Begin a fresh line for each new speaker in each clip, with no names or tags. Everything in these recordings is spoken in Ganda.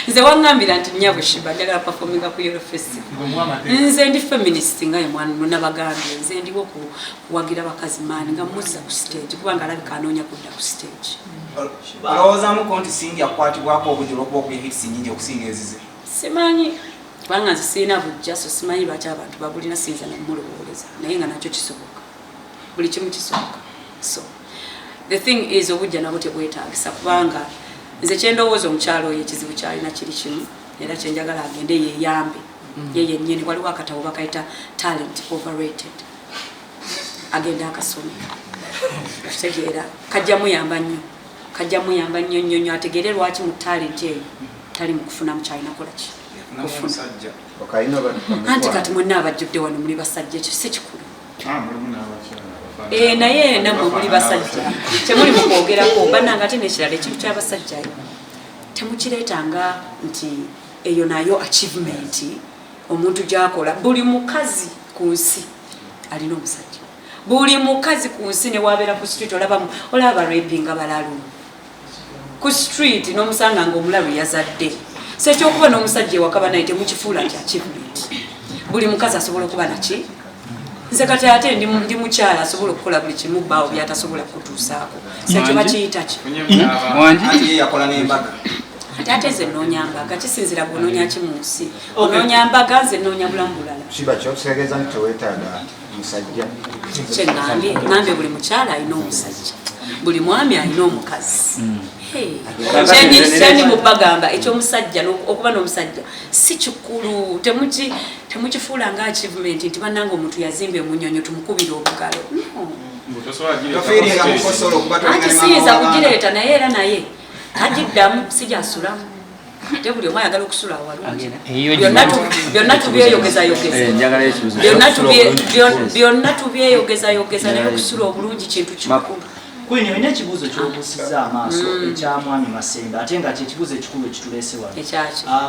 nze wangambira nti nyabo Sheebah njagala performinga ku Euro Festival nze ndi feminist nga yemwana nabagambye nze ndiwo kuwagira bakazi maani nga muzza ku stage kubanga alabika anoonya kudda ku stage
alowoozamu ko nti singi akwatibwako obujula okuba okuyihitisi nyingi okusinga ezize
simanyi kubanga nze sirina bujja so simanyi lwaki abantu babulina siyinza namulowoleza naye nga nakyo kisoboka buli kimu kisoboka so the thing is obujja nabwo tebwetaagisa kubanga nze kyendowooza omukyalo oyo ekizibu kyalina kiri kimu era kyenjagala agende yeyambe ye yennyini waliwo akatabo bakayita talent overrated agende akasome kitegeera kajja muyamba nnyo ategeere lwaki mu talent eyo tali mu kufuna mukyalina kolaki anti kati mwenna abajjudde wano muli basajja ekyo si kikulu naye namwe muli basajja temuli mukwogerako bannanga ate nekirala ekintu ky'abasajjayo temukireetanga nti eyo nayo achievement omuntu gyakola buli mukazi ku nsi alina omusajja buli mukazi ku nsi newabeera ku street olaba rapinga balalu ku street n'omusanga ng'omulalu yazadde so ekyokuba n'omusajja ewakaba naye temukifuula kya achievement buli mukazi asobola okuba naki nze kati ate ndi mukyala asobola okukola buli kimu bbaawo byatasobola kutuusaako sekyo bakiyita ki ate nze nnoonya mbaga kisinzira bw'onoonya ki mu nsi onoonya mbaga nze nnoonya bulamu bulala
kyokutegeeza nti teweetaaga musajja
kyeŋŋambye buli mukyala alina omusajja buli mwami alina omukazi kyendi mubagamba ekyomusajja okuba n'omusajja si kikulu temukifuula nga achievement nti bannanga omuntu yazimba omunyonyo tumukubira obugalo anti siyinza kugireeta naye era naye agiddamu sigyasulamu ate buli omu ayagala okusula awalungi byonna tubyeyogezayogeza naye okusula obulungi kintu kikulu
Kwini olina ekibuuzo ky'obuusiza amaaso ekya mwami Masembe ate nga kyekibuuzo ekikulu ekituleese wano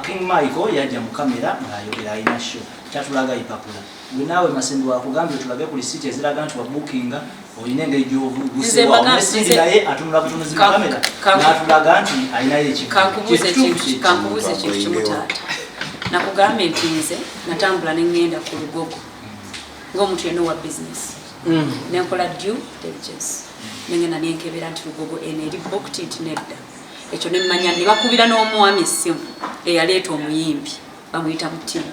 King Michael yajja mu kamera ng'ayogera alina show kyatulaga ipapula gwe naawe Masembe wakugambye otulage ku lisiti eziraga nti wabuukinga olina engeri gy'obuusewaomesindi naye atunula butunuzi mu kamera n'atulaga nti alinayo
kankubuuza ekintu kimu taata nakugambye nti nze natambula ne ŋŋenda ku lugogo ng'omuntu yenna owa bizinesi nenkola due diligence nengena nenkebera nti lugogo eno eri booked nti nedda ekyo nemmanya ne bakubira n'omwami essimu eyaleeta omuyimbi bamuyita Mutima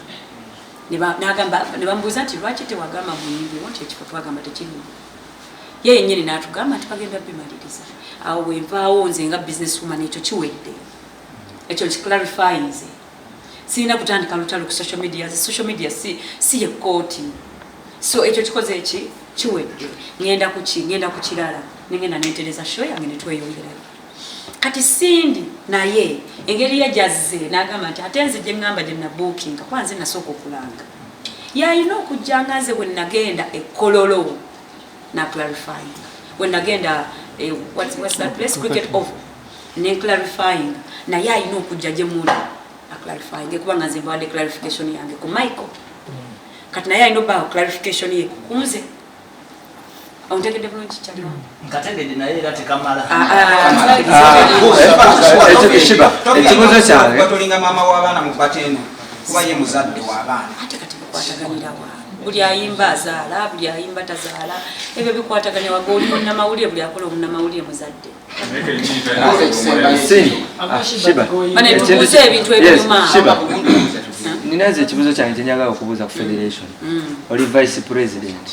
ne bamubuuza nti lwaki tewagamba muyimbi nti ekifo twagamba tekirimu ye yennyini n'atugamba nti bagenda bimaliriza awo wenvaawo nze nga business woman ekyo kiwedde ekyo nkiclarify nze sirina kutandika lutalo ku social media si ye kooti so ekyo kikoze eki kiwedde ngenda ku kirala nengenda nentereza show yange netweyongerayo kati sindi naye engeri yajazze n'agamba nti ate nze gye ŋŋamba gye nabookinga kuba nze nasooka okulanga yalina okujja nga nze bwe nagenda ekololo clarifying when nagenda what's that place cricket over ne clarifying naye alina okujja gye muli clarifying kuba nga nze mbawadde clarification yange ku Michael kati naye alina obbawo clarification ye kunze ontegedde bulungi kyaliwo
nkategedde naye era tekamala
ekibuuzo kyange
tolinga maama w'abaana mu bateno kuba ye muzadde w'abaana
ate kati bikwataganira wa buli ayimba azaala buli ayimba tazaala ebyo bikwataganya waga oli munnamawulire buli akola omunnamawulire muzadde banetubuuza ebintu ebinyuma
ninaze ekibuuzo kyange kyenjagala okubuuza ku federation oli vice president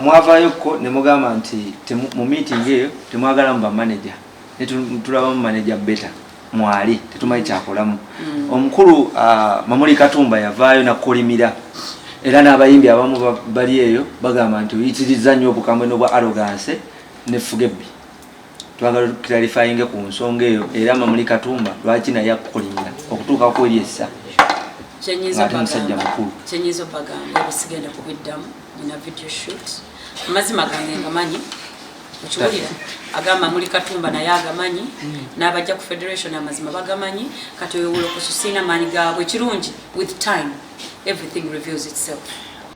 mwavaayoko ne mugamba nti mu meeting eyo temwagala mu bamanager netulabamu manager beta mwali tetumanyi kyakolamu omukulu Mamuli Katumba yavaayo nakolimira era n'abayimbi abamu bali eyo bagamba nti oyitiriza nnyo obukambwe n'obwa arrogance ne fugebbi twagala clarifying ku nsonga eyo era Mamuli Katumba lwaki naye akukolimira okutuuka ku eryessa
kyenyiza bagamba bisigenda kubiddamu nina video shoot amazima gange ngamanyi okiwulira agamba Mamuli Katumba naye agamanyi n'abajja ku federation amazima bagamanyi kati wewulo kususina maanyi gaabwe kirungi with time everything reveals itself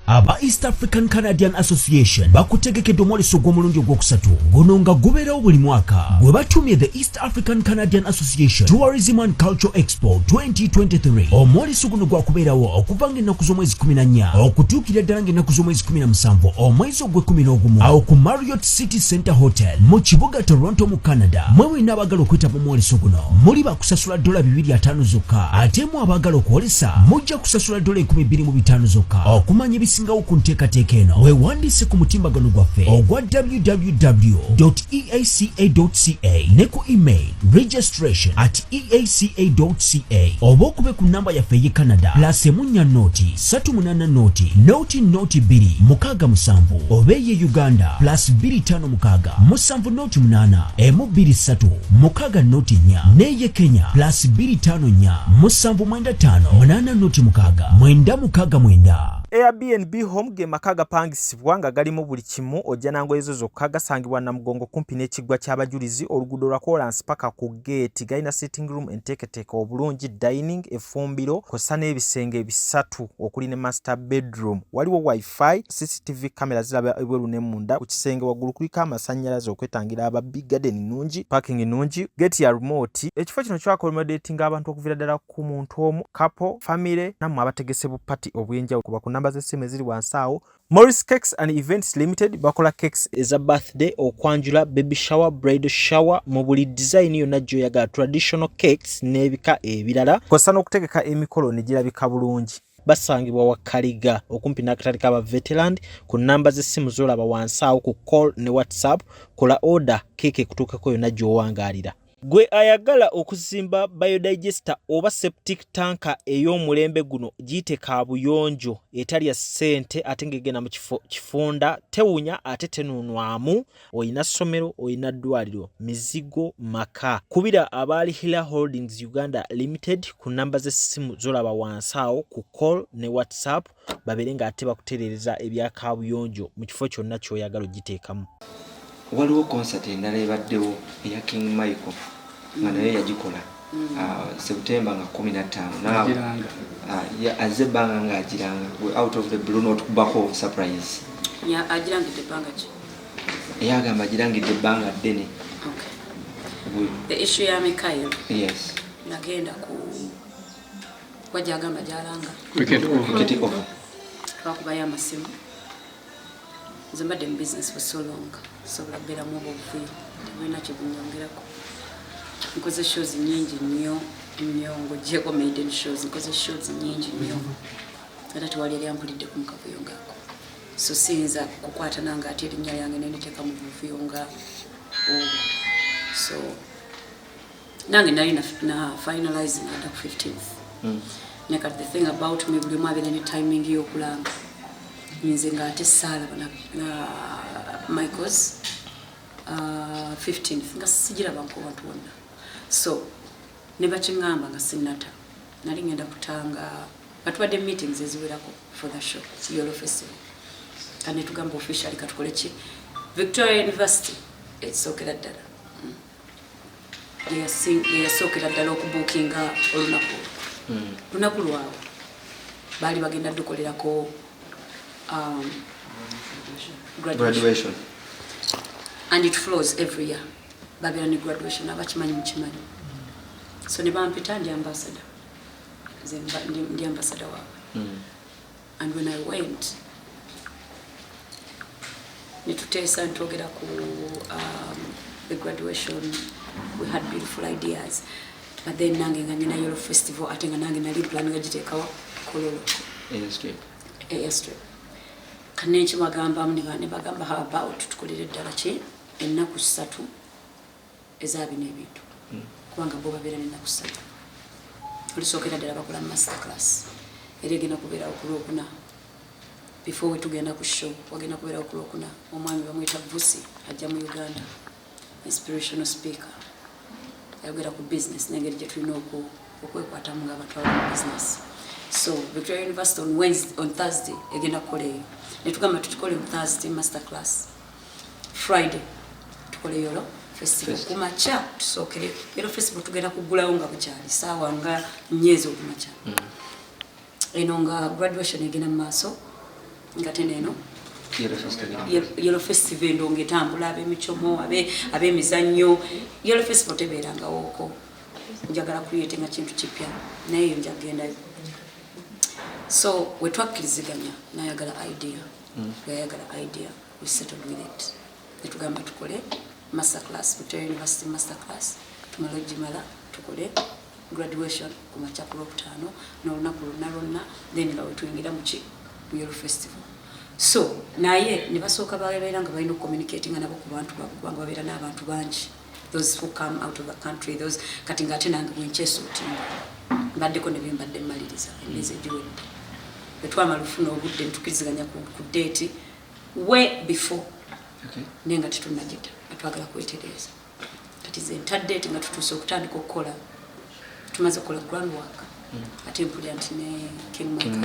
aba East African Canadian Association bakutegekedde omwoleso gw'omulundi ogwokusatu guno nga gubeerawo buli mwaka gwe batumye the East African Canadian Association Tourism and Cultural Expo 2023. omwoleso guno gwakubeerawo okuva ng'ennaku z'omwezi 14 okutuukira ddala ng'ennaku z'omwezi 17 omwezi ogw'e11 awo ku Marriott City Center Hotel mu kibuga Toronto mu Canada. mwe mwenna abaagala okwetaba omwoleso guno muli bakusasula $250 zokka ate mu abaagala okwolesa mujja kusasula $2500 zokka. okumanya ebisingawo ku nteekateeka eno weewandiise ku mutimbagano gwaffe ogwa www.eaca.ca ne ku email registration@eaca.ca oba okube ku namba yaffe ey'e Canada +3 oba ey'e Uganda +257 n'ey'e Kenya +245
Airbnb home ge maka gapangisibwa nga galimu buli kimu ojja nango ezo zokka gasangibwa na mugongo kumpi n'ekiggwa ky'abajulizi oluguudo lwa Kolansi paka ku gate. Galina sitting room enteeketeeka obulungi, dining, effumbiro kw'ossa n'ebisenge bisatu okuli ne master bedroom. Waliwo wifi, CCTV kamera ziraba ebweru ne munda. Ku kisenge waggulu kuliko amasannyalaze okwetangira ababbi, garden nnungi, parking nnungi, gate ya remote. Ekifo kino kyakolomoddatinga abantu okuviira ddala ku muntu omu, couple, family nammwe abategese bu party obw'enjawulo kuba ku namba z'essimu eziri wansi awo. Morris Cakes and Events Limited bakola cakes eza birthday, okwanjula, baby shower, bridal shower mu buli design yonna gy'oyagala, traditional cakes n'ebika ebirala kw'ossa n'okutegeka emikolo ne girabika bulungi. Basangibwa wa Kaliga okumpi n'akatale k'aba veteran. Ku namba z'essimu z'olaba wansi awo ku call ne WhatsApp. Kola order keeke ekutuukako yonna gy'owangaalira. Gwe ayagala okuzimba biodigester oba septic tanka ey'omulembe guno giyite kaabuyonjo etali ya ssente ate ng'egenda mu kifunda, tewunya ate tenunwamu. Oyina ssomero, oyina ddwaliro, mizigo, maka. Kubira abaali Hila Holdings Uganda Limited ku namba z'essimu z'olaba wansi awo ku call ne WhatsApp babeere ng'ate bakutereereza ebya kaabuyonjo mu kifo kyonna ky'oyagala ogiteekamu.
Waliwo concert endala ebaddewo eya King Michael nga naye yagikola September nga 15 azze ebbanga ng'agiranga out of the blue n'otukubako surprise.
Agirangidde ebbanga ki?
Eyagamba agirangidde ebbanga ddene.
The issue ya Mikael.
Yes.
Nagenda ku wajagamba jalanga.
Cricket over.
Twakubayo amasimu. Nze mbadde mu business for so long. Sobola kubeeramu obuvuyo tebulina kyebunyongerako. Nkoze shows nyingi nnyo ng'oggyeko maiden shows, nkoze shows nyingi nnyo era tewali yali ampulidde ku mukavuyo ngaako. So siyinza kukwata nange ate erinnya lyange neniteeka mu buvuyo nga obwo. So nange nali na finalizing under 15th. Naye the thing about me buli mwabere ne timing y'okulanga nze ng'ate saalaba na Michael's 15th nga sijiraba nko bantu wonna. So ne bakiŋŋamba nga sinnata nali ngenda kutanga batubadde meetings eziwerako for the show Yolo Festival kane tugamba officially katukole ki Victoria University esookera ddala yasookera ddala okubookinga olunaku lwawe baali bagenda dukolerako
Graduation.
And it flows every year. Babira ni graduation abakimanyi mukimanyi. So ne bampita ndi ambassador. Ndi ambassador wawe. And when I went nituteesa ntogera ku the graduation, we had beautiful ideas. But then nange nga nina Yolo Festival ate nga nange nali plan nga giteekawo Kololo. Airstrip. Kanenchi bagamba ne bagamba how about tukolere ddala ki ennaku 3 ezabina ebintu kubanga bo babeera n'ennaku 3 olisookera ddala bakola master class era egenda kubeera okulwokuna before we tugenda ku show wagenda kubeera okulwokuna omwami bamwita Vusi ajja mu Uganda inspirational speaker ayogera ku business n'engeri gye tulina okwekwatamu ng'abantu abali mu business. So Victoria University on Thursday egenda kukoleyo netugamba tutukole mu Thursday master class, Friday tukole Yolo Festival kumacha tusookere Yolo Festival tugenda kugulawo nga bukyali saawa nga nyezo kumacha eno nga graduation egenda mu maaso ngateneno Yellow Festival ndonge tambula ab'emichomo ab'emizannyo Yellow Festival tebeeranga woko njagala create nga kintu kipya naye njagendayo so we twakkiriziganya nayagala idea we settled with it netugamba tukole masterclass Victoria University masterclass tumala jimala tukole graduation ku machakulo 5 n'olunaku lonna then nga wetuyingira mu Yellow Festival so naye ne basooka babeera nga balina communicating nabo ku bantu kubanga babeera n'abantu bangi those who come out of the country those kati ngate nange bwencheso tinga mbaddeko ne bimbadde maliriza emeze giwedde betwamalufuna obudde ntukiriziganya ku date way before nenga titunagita atwagala kwetereza kati ze ntadde nga tutuuse okutandika okukola tumaze okukola groundwork ate mpulira nti ne King Mike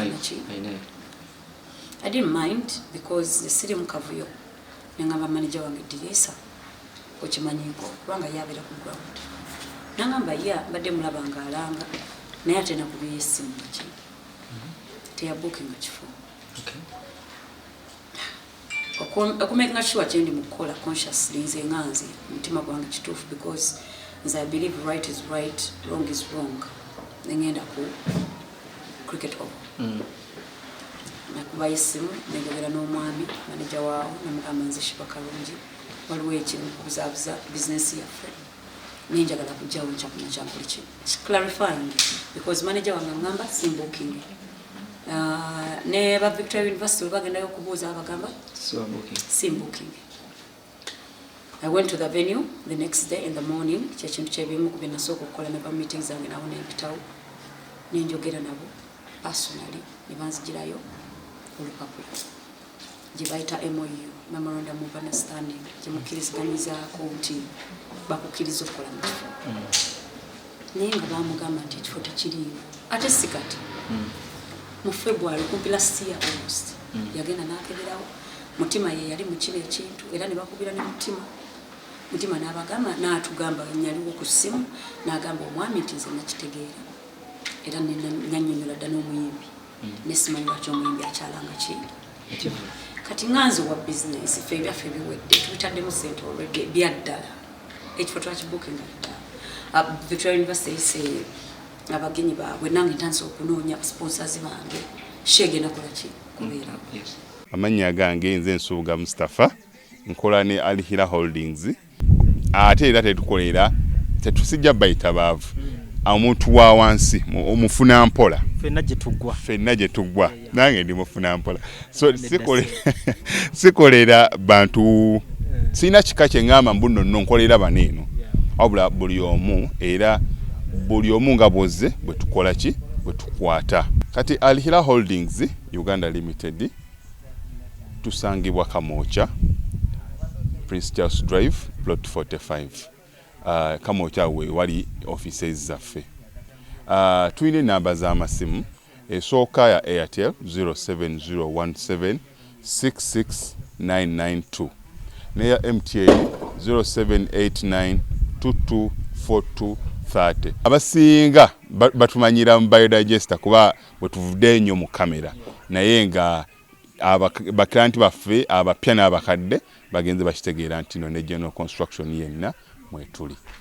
I didn't mind because the city mukavuyo nengamba manager wange Diresa okimanyiko kubanga yabeera ku ground nangamba badde mulaba nga alanga naye ate nakubiyesimu ki teya booking kifo okumakinga sure kyendi mukukola consciously nze nganze mutima gwange kituufu because I believe right is right, wrong is wrong nengenda ku cricket over nakuba yesimu nenjogera n'omwami manager waawo namugamba nze Sheebah kalungi waliwo ekintu kubuzaabuza business yaffe nenjagala kujjawo nkyakumakyampuli ki clarifying because manager wange ngamba simbooking ne ba Victoria University bagendayo okubuuza abagamba simbooking I went to the venue the next day in the morning kyekintu kyebimu kubye nasooka okukola ne ba meetings zange nabo nempitawo nenjogera nabo personally ne banzigirayo olupapula gyebayita MOU memorandum of understanding gyemukkirizganyizaako nti bakukkiriza okukola mu kifo naye nga bamugamba nti ekifo tekiriiwo ate sikati mu February kumpi last year August yagenda n'akeberawo mutima ye yali mu kino ekintu era ne bakubira ne mutima n'abagamba n'atugamba nyaliwo ku ssimu n'agamba omwami nti nze nakitegeera era nannyonnyola dda n'omuyimbi nesimanyi lwaki omuyimbi akyalanga ki kati nganze wa business ffe ebyaffe biwedde tubitaddemu sente already byaddala ekifo twakibookinga ddala Victoria University yise abagenyi baabwe nange ntandise okunoonya sponsors bange shegenda kola ki kubeera
amannya gange nze Nsuuga Mustafa nkola ne Alihira Holdings ate era tetusijja bayita baavu omuntu wa wansi omufuna mpola fenna gye tuggwa nange ndi mufuna mpola so sikolera bantu sina kika kye ngamba mbuno nno nkolera baneeno wabula buli omu nga bwozze bwe tukola ki bwe tukwata kati Alihira Holdings Uganda Limited tusangibwa Kamoocha Prince Charles Drive plot 45 Kamoocha we wali offices zaffe tuyine namba z'amasimu esooka ya Airtel 07017669992 neya MTN 0789224230 abasinga batumanyira mu biodigester kuba bwe tuvudde ennyo mu kamera naye nga baklanti baffe abapya n'abakadde bagenze bakitegeera nti no ne general construction yenna mwetuli